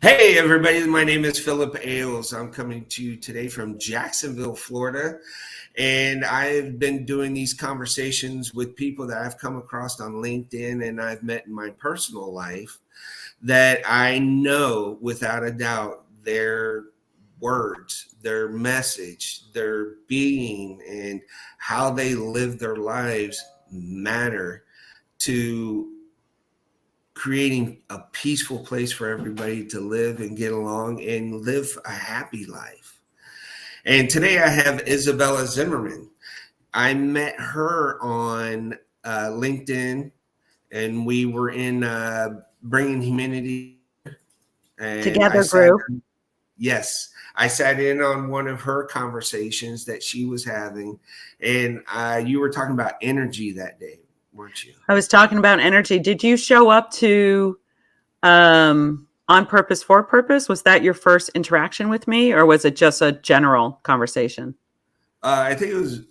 Hey, everybody. My name is Philip Ailes. I'm coming to you today from Jacksonville, Florida. And I've been doing these conversations with people that I've come across on LinkedIn and I've met in my personal life that I know without a doubt their words, their message, their being, and how they live their lives matter to creating a peaceful place for everybody to live and get along and live a happy life. And today I have Isabelle Zimmerman. I met her on LinkedIn, and we were in Bringing Humanity. And Together group. yes, I sat in on one of her conversations that she was having, and you were talking about energy that day, weren't you? I was talking about energy. Did you show up to On Purpose, For Purpose? Was that your first interaction with me, or was it just a general conversation? I think it was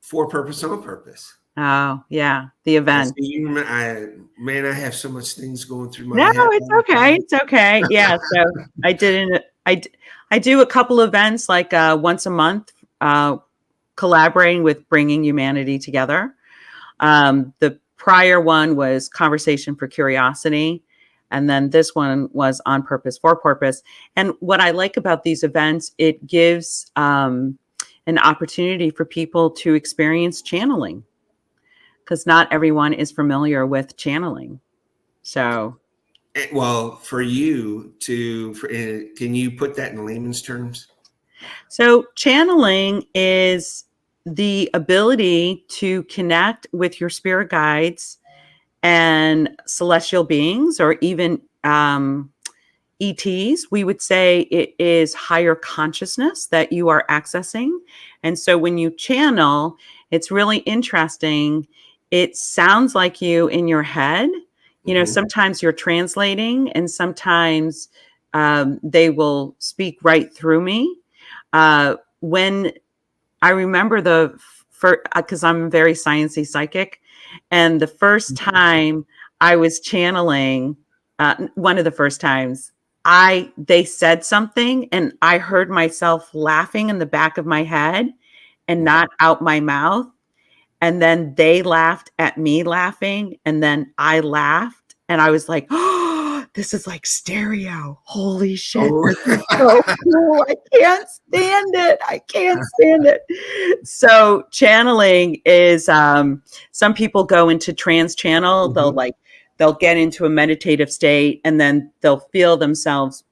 For Purpose, On Purpose. Oh, yeah, the event. Man, I have so much things going through my No, head. it's okay. It's okay. Yeah, so I didn't. I do a couple events like once a month, collaborating with Bringing Humanity Together. The prior one was Conversation for Curiosity. And then this one was On Purpose, For Purpose. And what I like about these events, it gives an opportunity for people to experience channeling, because not everyone is familiar with channeling. So, Well, for you can you put that in layman's terms? so channeling is the ability to connect with your spirit guides and celestial beings, or even ETs. We would say it is higher consciousness that you are accessing. And so when you channel, it's really interesting. It sounds like you in your head. Sometimes you're translating, and sometimes they will speak right through me. When I remember because I'm very sciencey psychic, and the first time I was channeling, one of the first times, they said something, and I heard myself laughing in the back of my head and not out my mouth. And then they laughed at me laughing, and then I laughed, and I was like, "Oh, this is like stereo! Holy shit! Oh. This is so cool! I can't stand it! I can't stand it!" So channeling is some people go into trance channel. They'll get into a meditative state, and then they'll feel themselves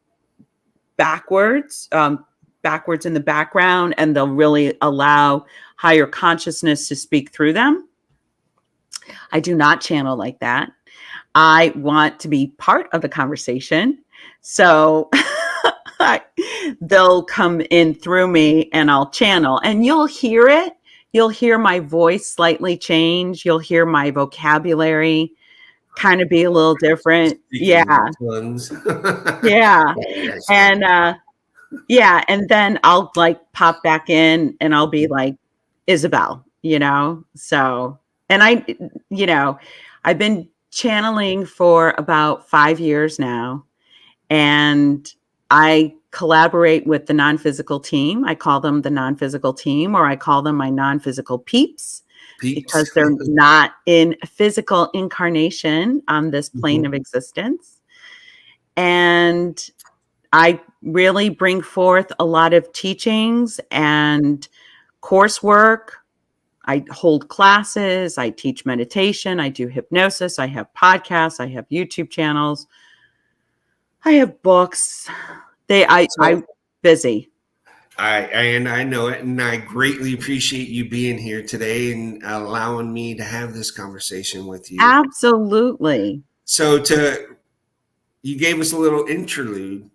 backwards in the background, and they'll really allow higher consciousness to speak through them. I do not channel like that. I want to be part of the conversation. So they'll come in through me and I'll channel, and you'll hear it. You'll hear my voice slightly change. You'll hear my vocabulary kind of be a little different. Yeah. Yeah. And yeah. And then I'll like pop back in and I'll be like, Isabelle, so, and I've been channeling for about 5 years now, and I collaborate with the non-physical team. I call them the non-physical team, or I call them my non-physical peeps. Because they're not in physical incarnation on this plane of existence. And I really bring forth a lot of teachings and coursework. I hold classes, I teach meditation, I do hypnosis, I have podcasts, I have YouTube channels, I have books. I'm busy. I know it, and I greatly appreciate you being here today and allowing me to have this conversation with you. Absolutely. So you gave us a little interlude.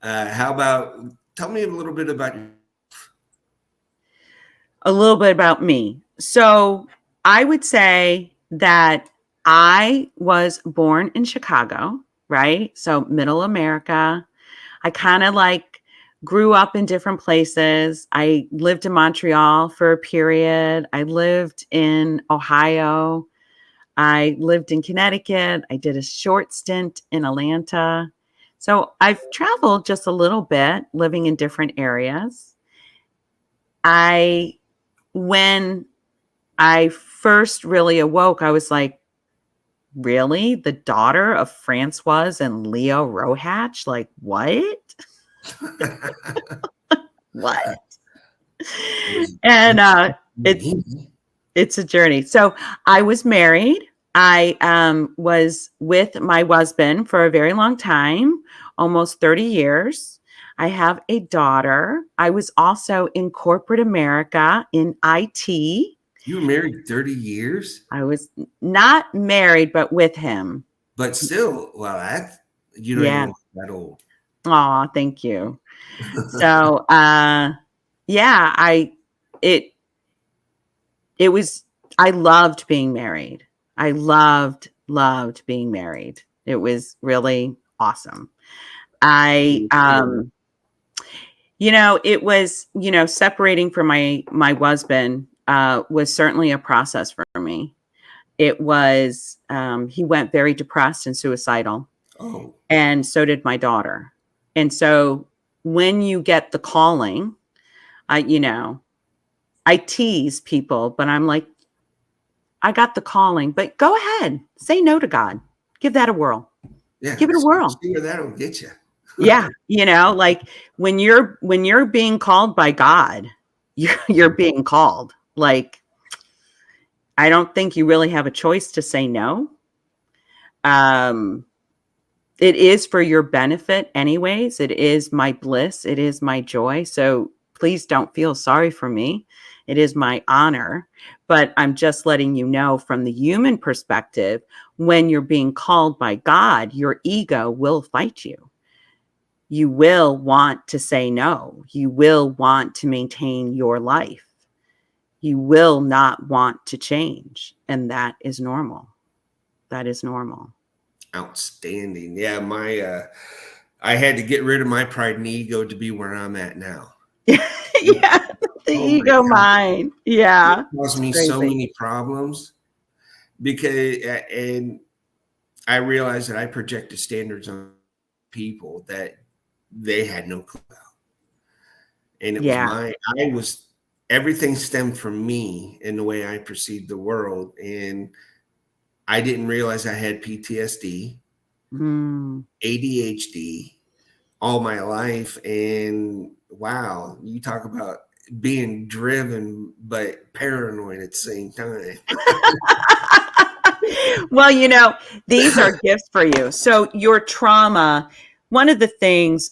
How about tell me a little bit about you? A little bit about me. So I would say that I was born in Chicago, right? So middle America. I kind of like grew up in different places. I lived in Montreal for a period. I lived in Ohio. I lived in Connecticut. I did a short stint in Atlanta. So I've traveled just a little bit, living in different areas. I When I first really awoke, I was like, really? The daughter of Francoise and Leo Rohatch? Like, what? What? And it's it's a journey. So I was married. I was with my husband for a very long time, almost 30 years. I have a daughter. I was also in corporate America in IT. You were married 30 years, I was not married, but with him. but still, well, that you don't even Yeah. look that old. Aw, thank you. So, yeah, it it was I loved being married. I loved being married. It was really awesome. I it was, separating from my husband was certainly a process for me. It was he went very depressed and suicidal, Oh, and so did my daughter. And so when you get the calling, I you know, I tease people, but I'm like, I got the calling, but go ahead. Say no to God. Give that a whirl. yeah. Give it a whirl. See where that'll get you. Yeah, like when you're being called by God, you're being called. Like, I don't think you really have a choice to say no. Um it is for your benefit anyways. It is my bliss, it is my joy. So please don't feel sorry for me. It is my honor, but I'm just letting you know from the human perspective, when you're being called by God, your ego will fight you. You will want to say no. You will want to maintain your life. You will not want to change, and that is normal. That is normal. Outstanding. Yeah, I had to get rid of my pride and ego to be where I'm at now. Yeah, the Oh my ego God. mind. It Yeah, caused it's me so crazy. many problems because, and I realized that I projected standards on people that they had no clue about. And it was Yeah. everything stemmed from me and the way I perceived the world. And I didn't realize I had PTSD, Mm. ADHD all my life. And wow, you talk about being driven, but paranoid at the same time. Well, these are gifts for you. So your trauma, one of the things,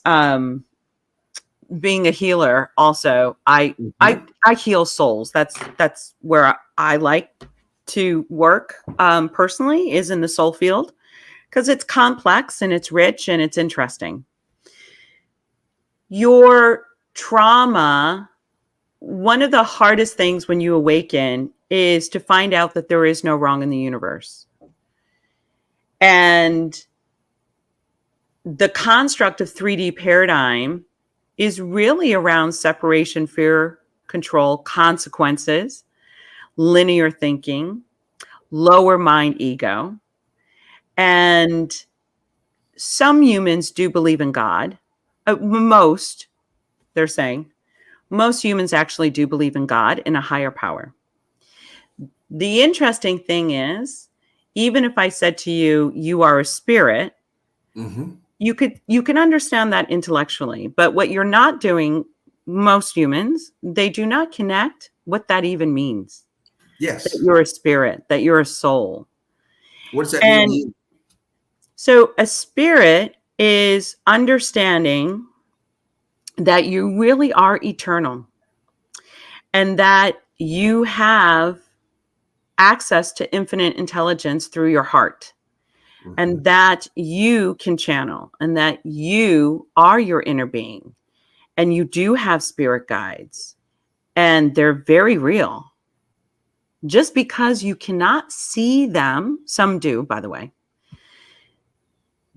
being a healer, also, I I Mhm. I heal souls. That's where I like to work, personally, is in the soul field, because it's complex and it's rich and it's interesting. Your trauma, one of the hardest things when you awaken is to find out that there is no wrong in the universe. And the construct of 3D paradigm is really around separation, fear, control, consequences, linear thinking, lower mind ego. And some humans do believe in God. Most, they're saying, most humans actually do believe in God and a higher power. The interesting thing is, even if I said to you, you are a spirit, Mhm. you can understand that intellectually. But what you're not doing, most humans, they do not connect what that even means. That Yes. you're a spirit, that you're a soul. What does that mean to And you? so a spirit is understanding that you really are eternal, and that you have access to infinite intelligence through your heart, and Mhm. that you can channel, and that you are your inner being, and you do have spirit guides, and they're very real. Just because you cannot see them, some do, by the way,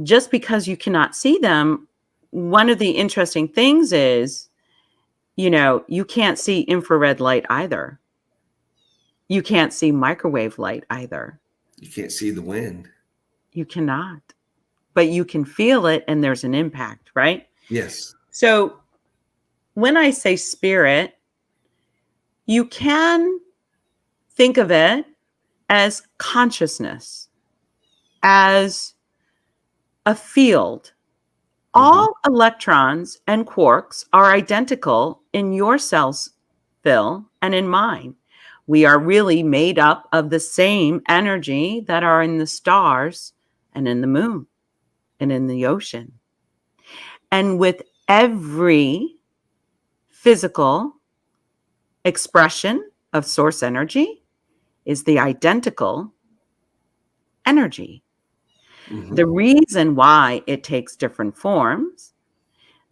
just because you cannot see them, one of the interesting things is, you can't see infrared light either. You can't see microwave light either. You can't see the wind. You cannot. but you can feel it and there's an impact, right? Yes. So when I say spirit, you can think of it as consciousness, as a field. Mm-hmm. All electrons and quarks are identical in your cells, Phil, and in mine. We are really made up of the same energy that are in the stars and in the moon and in the ocean. And with every physical expression of source energy is the identical energy. Mm-hmm. The reason why it takes different forms,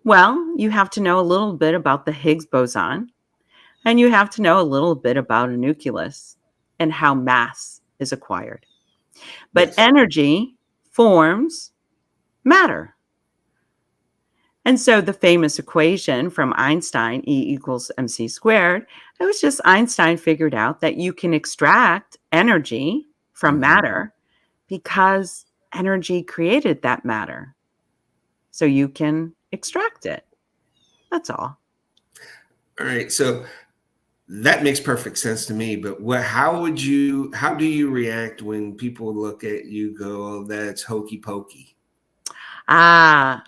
well, you have to know a little bit about the Higgs boson, and you have to know a little bit about a nucleus and how mass is acquired. But Yes. energy forms matter. And so the famous equation from Einstein, E equals mc squared, it was just Einstein figured out that you can extract energy from Mm-hmm. matter because energy created that matter. So you can extract it. That's all. All right. So that makes perfect sense to me. But how do you react when people look at you, go, oh, that's hokey pokey?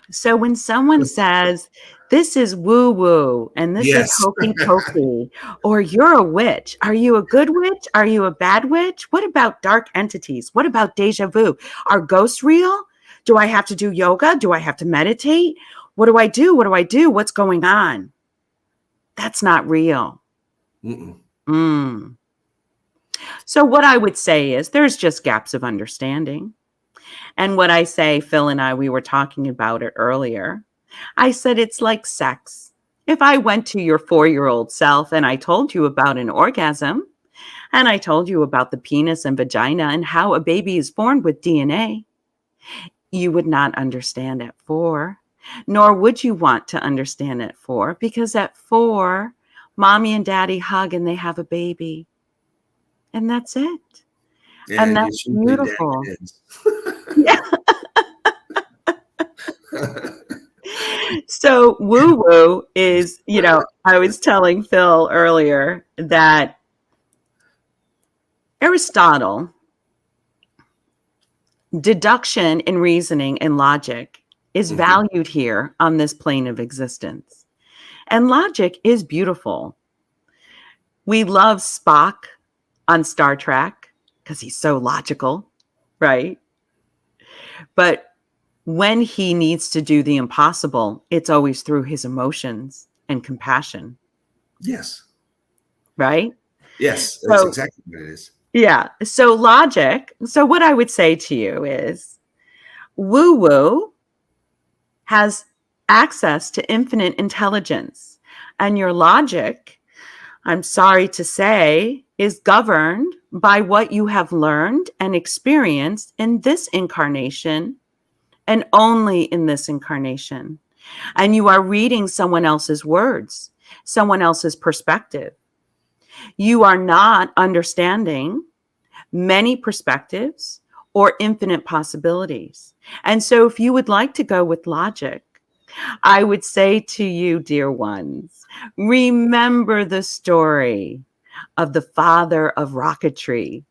So when someone says, this is woo woo and this is Yes. hokey pokey, or you're a witch, are you a good witch? Are you a bad witch? What about dark entities? What about deja vu? Are ghosts real? Do I have to do yoga? Do I have to meditate? What do I do? What do I do? What's going on? That's not real. Mm-mm. Mm. So what I would say is there's just gaps of understanding. And what I say, Phil and I, we were talking about it earlier. I said, it's like sex. If I went to your 4-year-old self and I told you about an orgasm and I told you about the penis and vagina and how a baby is formed with DNA, you would not understand at 4, nor would you want to understand at 4, because at 4, mommy and daddy hug and they have a baby. And that's it. And And that's it's usually dad beautiful. kids. Yeah. So woo woo is, I was telling Phil earlier that Aristotle, deduction and reasoning and logic is Mm-hmm. valued here on this plane of existence. And logic is beautiful. We love Spock on Star Trek because he's so logical, right? But when he needs to do the impossible, it's always through his emotions and compassion, Yes. right? Yes. That's So, exactly what it is. yeah. So, logic. So, what I would say to you is woo woo has access to infinite intelligence, and your logic, I'm sorry to say, is governed by what you have learned and experienced in this incarnation and only in this incarnation. And you are reading someone else's words, someone else's perspective. You are not understanding many perspectives or infinite possibilities. And so, if you would like to go with logic, I would say to you, dear ones, remember the story of the father of rocketry.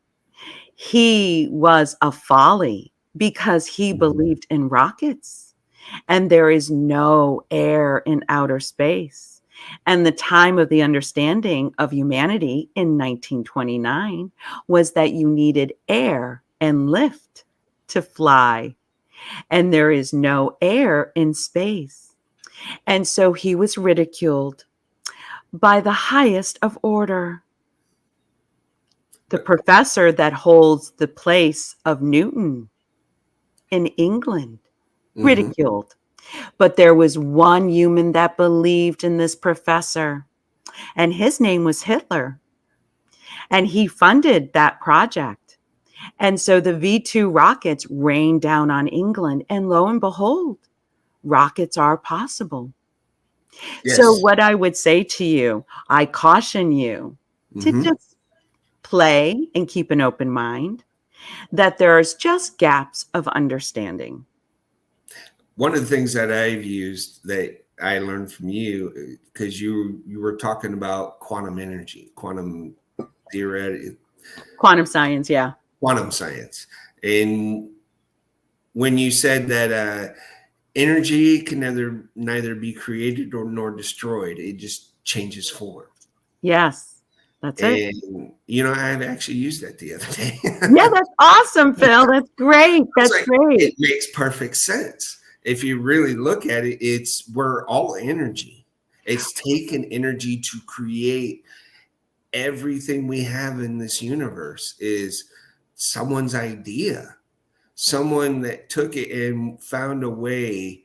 He was a folly because he Mhm. believed in rockets, and there is no air in outer space. And the time of the understanding of humanity in 1929 was that you needed air and lift to fly, and there is no air in space. And so he was ridiculed by the highest of order. The professor that holds the place of Newton in England, Mhm. ridiculed. But there was one human that believed in this professor, and his name was Hitler. And he funded that project. And so the V 2 rockets rained down on England, and lo and behold, rockets are possible. So, Yes. what I would say to you, I caution you to Mhm. just play and keep an open mind, that there's just gaps of understanding. One of the things that I've used that I learned from you, because you were talking about quantum energy, quantum theory, Quantum science, yeah. quantum science, and when you said that energy can neither be created or nor destroyed, it just changes form. Yes, that's it. And I've actually used that the other day. Yeah, that's awesome, Phil. That's great. It's That's like, great. it makes perfect sense. If you really look at it, we're all energy. It's taken energy to create everything we have in this universe is someone's idea. Someone that took it and found a way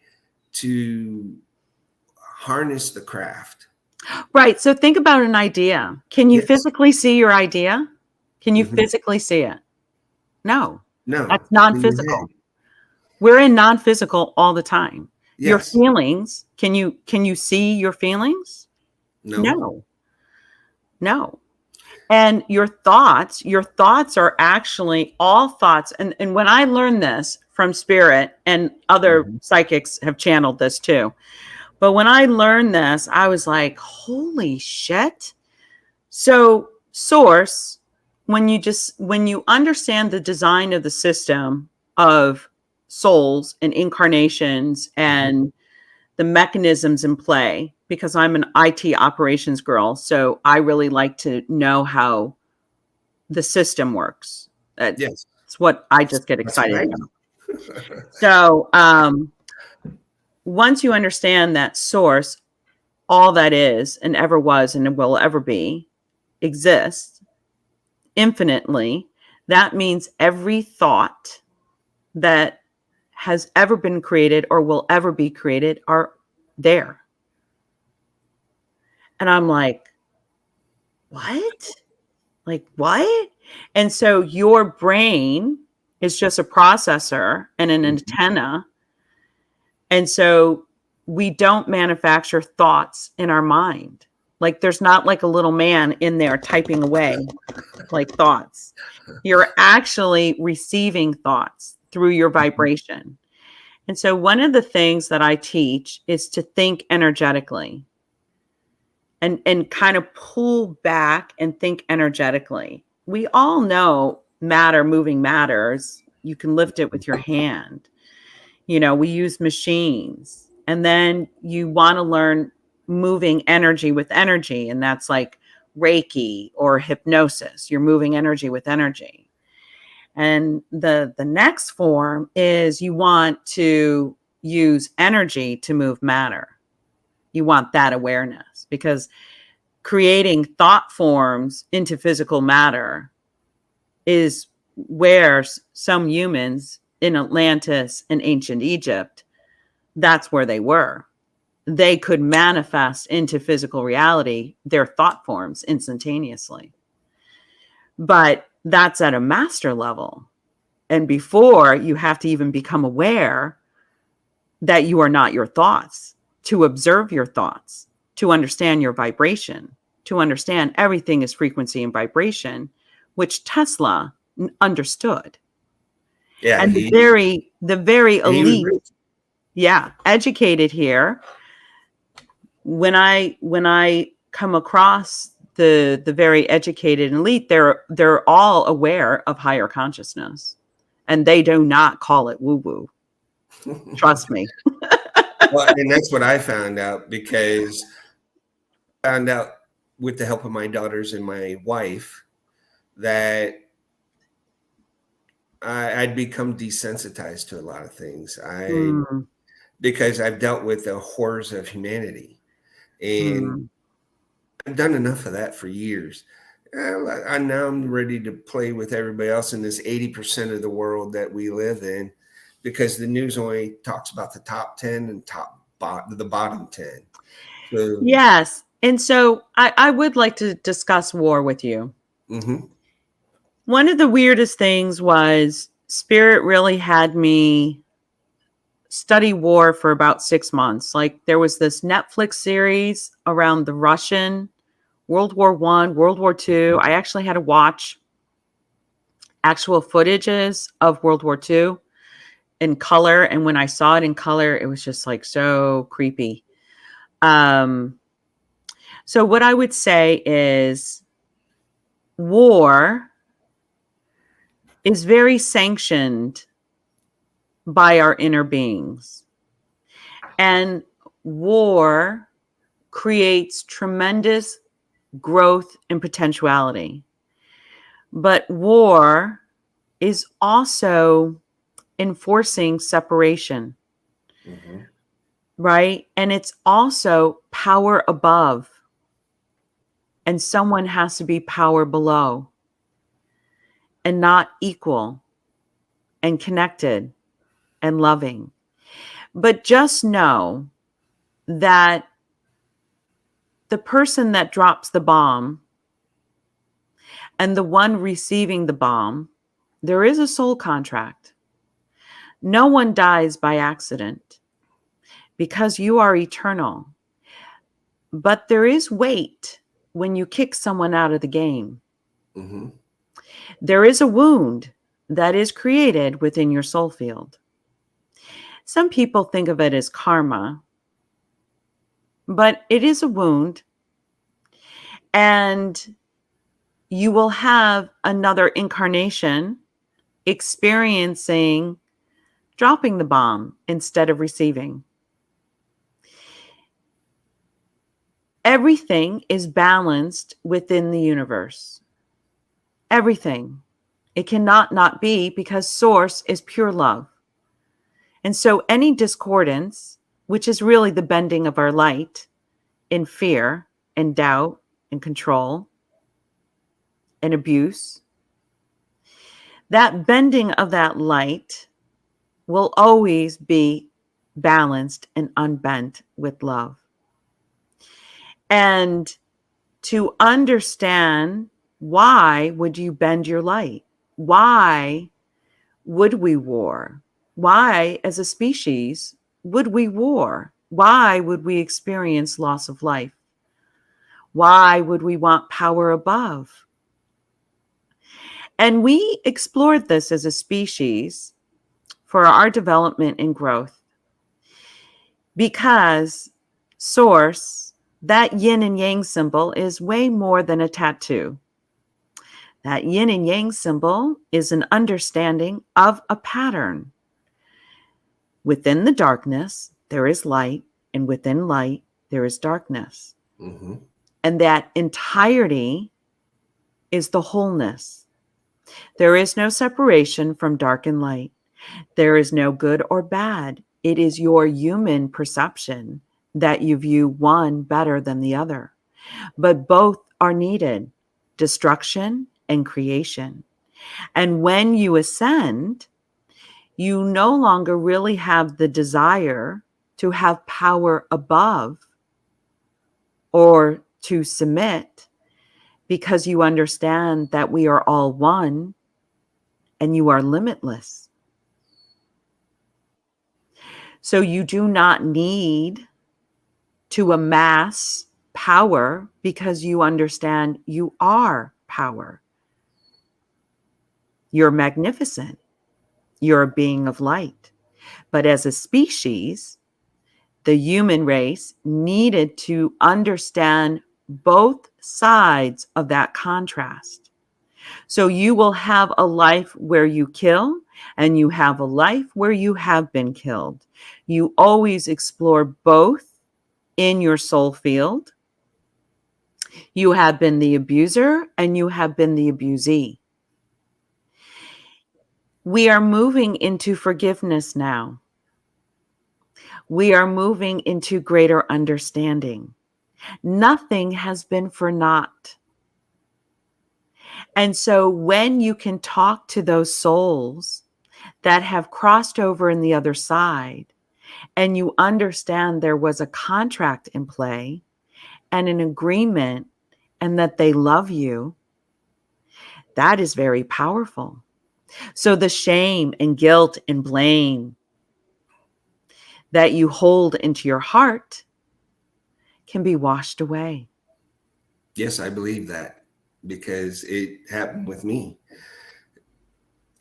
to harness the craft. Right. So think about an idea. Can you Yes. physically see your idea? Can you Hmm. physically see it? No, No. that's In your non-physical. head. We're in non-physical all the time. Your Yes. feelings, can you see your feelings? No. No. No. And your thoughts are actually all thoughts. And when I learned this from spirit, and other Hmm. psychics have channeled this too. But when I learned this, I was like, holy shit. So source, when you understand the design of the system of souls and incarnations Hmm. and the mechanisms in play, because I'm an IT operations girl, so I really like to know how the system works. That's Yes. what I just get That's what excited I about. do. So once you understand that source, all that is and ever was and will ever be exists infinitely, that means every thought that has ever been created or will ever be created are there. And I'm like, what? Like, what? And so your brain is just a processor and an Mhm. antenna. And so we don't manufacture thoughts in our mind. Like, there's not like a little man in there typing away like thoughts. You're actually receiving thoughts through your vibration. And so one of the things that I teach is to think energetically and kind of pull back and think energetically. We all know matter moving matters. You can lift it with your hand. We use machines. And then you want to learn moving energy with energy, and that's like Reiki or hypnosis. You're moving energy with energy. And the next form is you want to use energy to move matter. You want that awareness, because creating thought forms into physical matter is where some humans in Atlantis and ancient Egypt, that's where they were. They could manifest into physical reality their thought forms instantaneously. But that's at a master level. And before, you have to even become aware that you are not your thoughts, to observe your thoughts, to understand your vibration, to understand everything is frequency and vibration, which Tesla understood. Yeah, And the very he was elite, rich. yeah, educated here. When I come across the very educated and elite, they're all aware of higher consciousness, and they do not call it woo woo. Trust me. Well, and that's what I found out, because I found out with the help of my daughters and my wife that I'd become desensitized to a lot of things. Mm, Because I've dealt with the horrors of humanity, and mm. I've done enough of that for years. Now I'm ready to play with everybody else in this 80% of the world that we live in, because the news only talks about the top 10 and the bottom 10. So, Yes. And so I would like to discuss war with you. mhm. One of the weirdest things was Spirit really had me study war for about 6 months. Like, there was this Netflix series around the Russian World War One, World War Two. I actually had to watch actual footages of World War Two in color. And when I saw it in color, it was just like so creepy. So what I would say is war is very sanctioned by our inner beings. And war creates tremendous growth and potentiality. But war is also enforcing separation, right? And it's also power above, and someone has to be power below, and not equal and connected and loving. But just know that the person that drops the bomb and the one receiving the bomb, there is a soul contract. No one dies by accident because you are eternal. But there is weight when you kick someone out of the game. Mm-hmm. There is a wound that is created within your soul field. Some people think of it as karma, but it is a wound. And you will have another incarnation experiencing dropping the bomb instead of receiving. Everything is balanced within the universe. Everything. It cannot not be, because source is pure love. And so any discordance, which is really the bending of our light in fear and doubt and control and abuse, that bending of that light will always be balanced and unbent with love. And to understand, why would you bend your light? Why would we war? Why, as a species, would we war? Why would we experience loss of life? Why would we want power above? And we explored this as a species for our development and growth, because source, that yin and yang symbol, is way more than a tattoo. That yin and yang symbol is an understanding of a pattern. Within the darkness, there is light, and within light, there is darkness. Mm-hmm. And that entirety is the wholeness. There is no separation from dark and light. There is no good or bad. It is your human perception that you view one better than the other. But both are needed, destruction and creation. And when you ascend, you no longer really have the desire to have power above or to submit, because you understand that we are all one and you are limitless. So you do not need to amass power, because you understand you are power. You're magnificent. You're a being of light. But as a species, the human race needed to understand both sides of that contrast. So you will have a life where you kill, and you have a life where you have been killed. You always explore both in your soul field. You have been the abuser and you have been the abusee. We are moving into forgiveness now. We are moving into greater understanding. Nothing has been for naught. And so when you can talk to those souls that have crossed over in the other side, and you understand there was a contract in play and an agreement, and that they love you, that is very powerful. So the shame and guilt and blame that you hold into your heart can be washed away. Yes, I believe that, because it happened with me.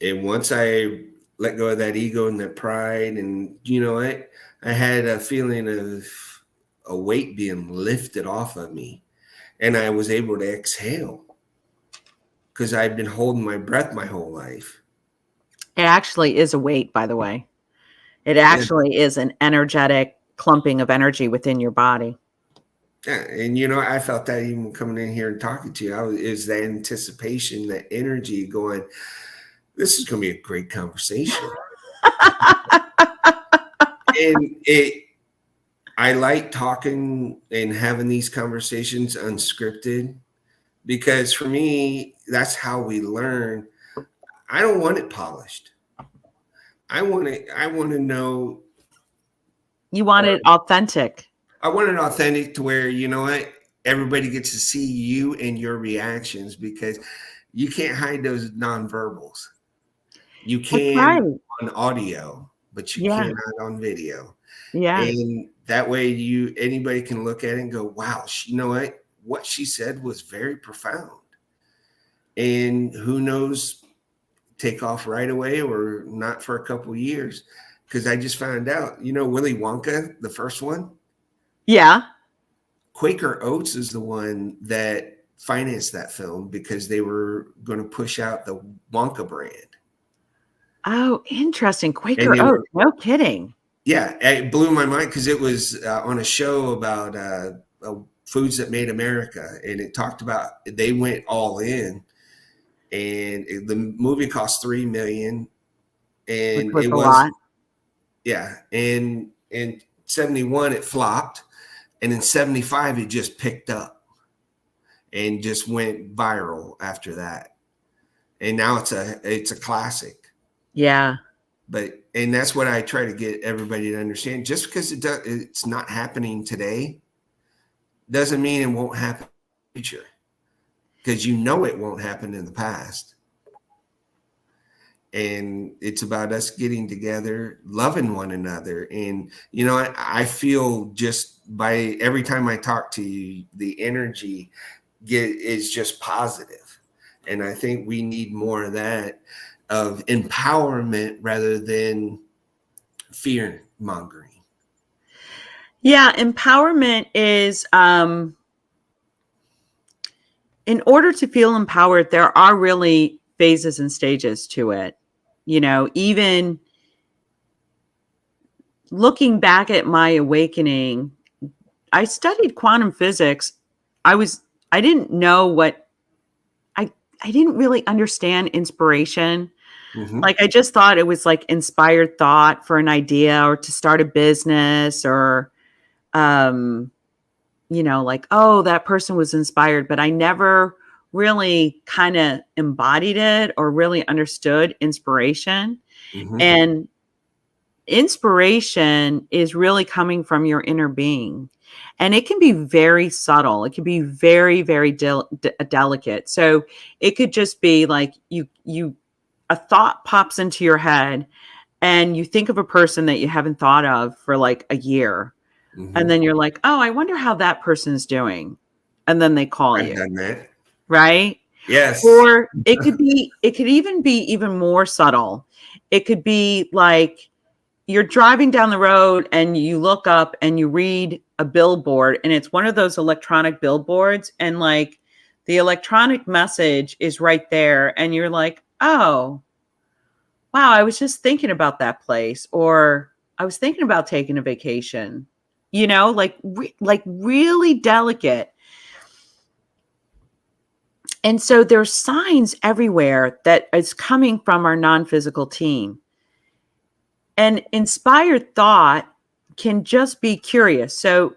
And once I let go of that ego and that pride. And you know, I had a feeling of a weight being lifted off of me, and I was able to exhale because I've been holding my breath my whole life. It actually is a weight, by the way. It Yeah. actually is an energetic clumping of energy within your body. Yeah, and you know, I felt that even coming in here and talking to you. Is that anticipation, that energy going, this is going to be a great conversation. And I like talking and having these conversations unscripted because for me, that's how we learn. I don't want it polished. I want to know, You want or it authentic. I want it authentic to where, you know what, everybody gets to see you and your reactions because you can't hide those nonverbals. You That's right. can on audio, but you Yeah. cannot on video. Yeah. And that way anybody can look at it and go, wow, you know what she said was very profound. And who knows, take off right away or not for a couple of years. Because I just found out, you know, Willy Wonka, the first one, Yeah. Quaker Oats is the one that financed that film because they were going to push out the Wonka brand. Oh, interesting. And Quaker they were, Oats. No kidding. yeah, it blew my mind because it was on a show about foods that made America. And it talked about, they went all in, and the movie cost $3 million, Which and was it a was, lot. yeah. And in 71, it flopped. And in 75, it just picked up and just went viral after that. And now it's a classic. Yeah. But and that's what I try to get everybody to understand. Just because it's not happening today doesn't mean it won't happen in the future. Because you know it won't happen in the past. And it's about us getting together, loving one another. And you know, I feel just by every time I talk to you, the energy is just positive. And I think we need more of that, of empowerment rather than fear mongering. Yeah. Empowerment is, in order to feel empowered, there are really phases and stages to it. You know, even looking back at my awakening, I studied quantum physics. I didn't know what I didn't really understand inspiration. Mm-hmm. Like I just thought it was like inspired thought for an idea or to start a business or um you know, like, oh, that person was inspired, but I never really kind of embodied it or really understood inspiration. Mm-hmm. And inspiration is really coming from your inner being. And it can be very subtle. It can be very, very delicate. So it could just be like a thought pops into your head and you think of a person that you haven't thought of for like a year. And Mm-hmm. then you're like, oh, I wonder how that person's doing. And then they call I've you, done that. right? Yes. Or it could even be even more subtle. It could be like you're driving down the road and you look up and you read a billboard and it's one of those electronic billboards and like the electronic message is right there and you're like, oh, wow, I was just thinking about that place or I was thinking about taking a vacation. You know, like like really delicate. And so there's signs everywhere that it's coming from our non-physical team. And inspired thought can just be curious. So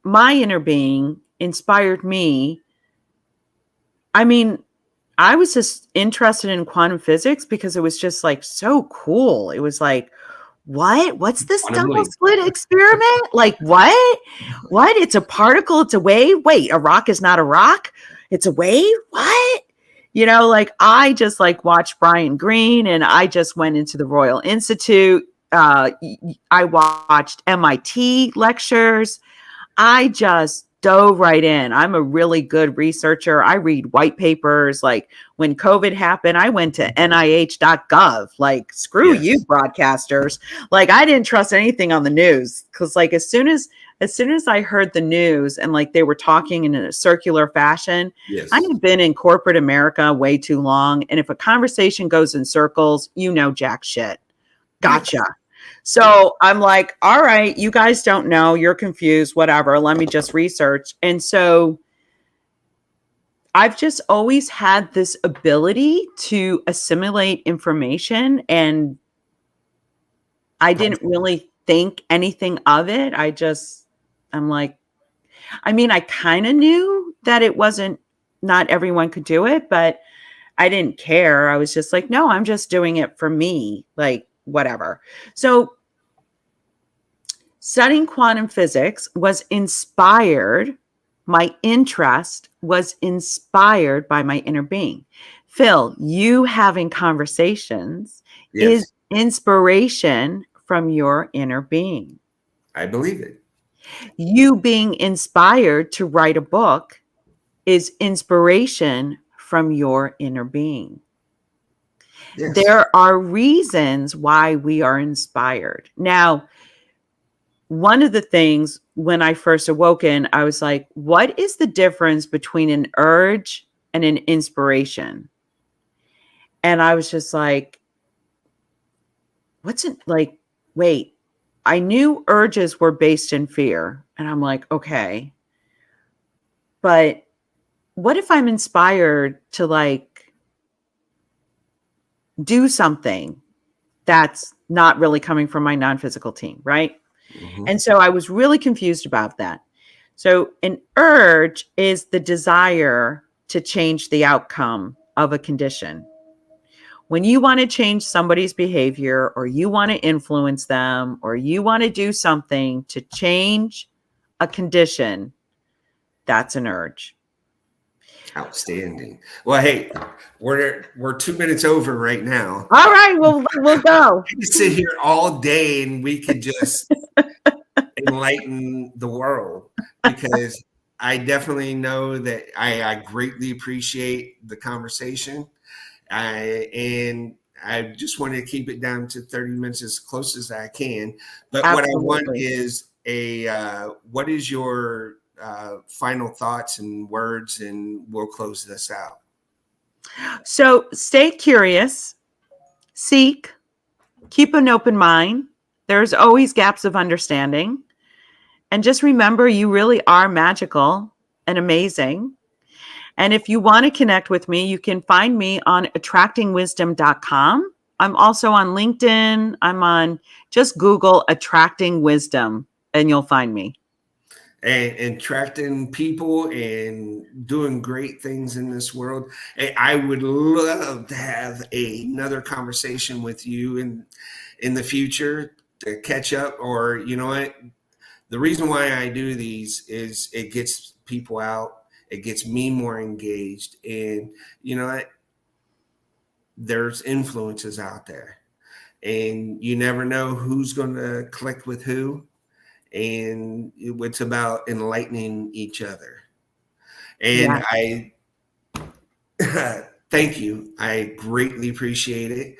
my inner being inspired me. I mean, I was just interested in quantum physics because it was just like so cool. It was like, what? What's this Quantum double leap. slit experiment? Like, what? What? It's a particle, it's a wave. Wait, a rock is not a rock. It's a wave. What? You know, like I just like watched Brian Greene and I just went into the Royal Institute. I watched MIT lectures. I just dove right in. I'm a really good researcher. I read white papers. Like when COVID happened, I went to nih.gov. Like, screw you, Yes. broadcasters. Like, I didn't trust anything on the news because, like, as soon as I heard the news and like they were talking in a circular fashion, I Yes. have been in corporate America way too long. And if a conversation goes in circles, you know jack shit. Gotcha. Yes. Yes. So I'm like, all right, you guys don't know, you're confused, whatever. Let me just research. And so I've just always had this ability to assimilate information, and I didn't really think anything of it. I'm like, I mean, I kind of knew that it wasn't, not everyone could do it, but I didn't care. I was just like, no, I'm just doing it for me, like, whatever. So studying quantum physics was inspired, my interest was inspired by my inner being. Phil, you having conversations is Yes. inspiration from your inner being. I believe it. You being inspired to write a book is inspiration from your inner being. Yes. There are reasons why we are inspired. Now, one of the things when I first awoken, I was like, what is the difference between an urge and an inspiration? And I was just like, what's it like? Wait, I knew urges were based in fear. And I'm like, okay, but what if I'm inspired to like do something that's not really coming from my non-physical team, right? Hmm. And so I was really confused about that. So an urge is the desire to change the outcome of a condition. When you want to change somebody's behavior, or you want to influence them, or you want to do something to change a condition, that's an urge. Outstanding. Well, hey, we're 2 minutes over right now. All right, we'll go. I could sit here all day and we could just enlighten the world, because I definitely know that I greatly appreciate the conversation. And I just wanted to keep it down to 30 minutes as close as I can. But what I want Absolutely. is what is your final thoughts and words, and we'll close this out. So stay curious, seek, keep an open mind. There's always gaps of understanding. And just remember, you really are magical and amazing. And if you want to connect with me, you can find me on attractingwisdom.com. I'm also on LinkedIn. Just Google Attracting Wisdom and you'll find me. And attracting people and doing great things in this world. I would love to have another conversation with you in the future to catch up. Or you know what? The reason why I do these is it gets people out. It gets me more engaged. And you know what? There's influences out there, and you never know who's going to click with who. And it's about enlightening each other. And Yeah. I thank you. I greatly appreciate it.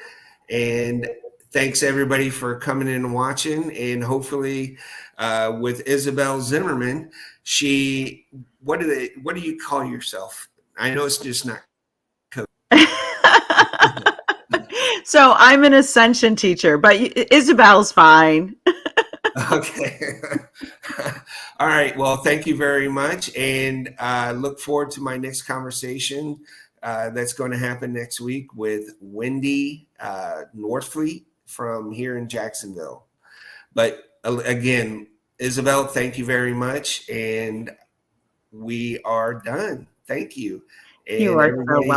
And thanks everybody for coming in and watching. And hopefully, with Isabelle Zimmerman, she what do you call yourself? I know it's just not code. So I'm an ascension teacher, but Isabel's fine. Okay. All right. Well, thank you very much. And look forward to my next conversation that's going to happen next week with Wendy Northfleet from here in Jacksonville. But again, Isabelle, thank you very much. And we are done. Thank you. You And are so everybody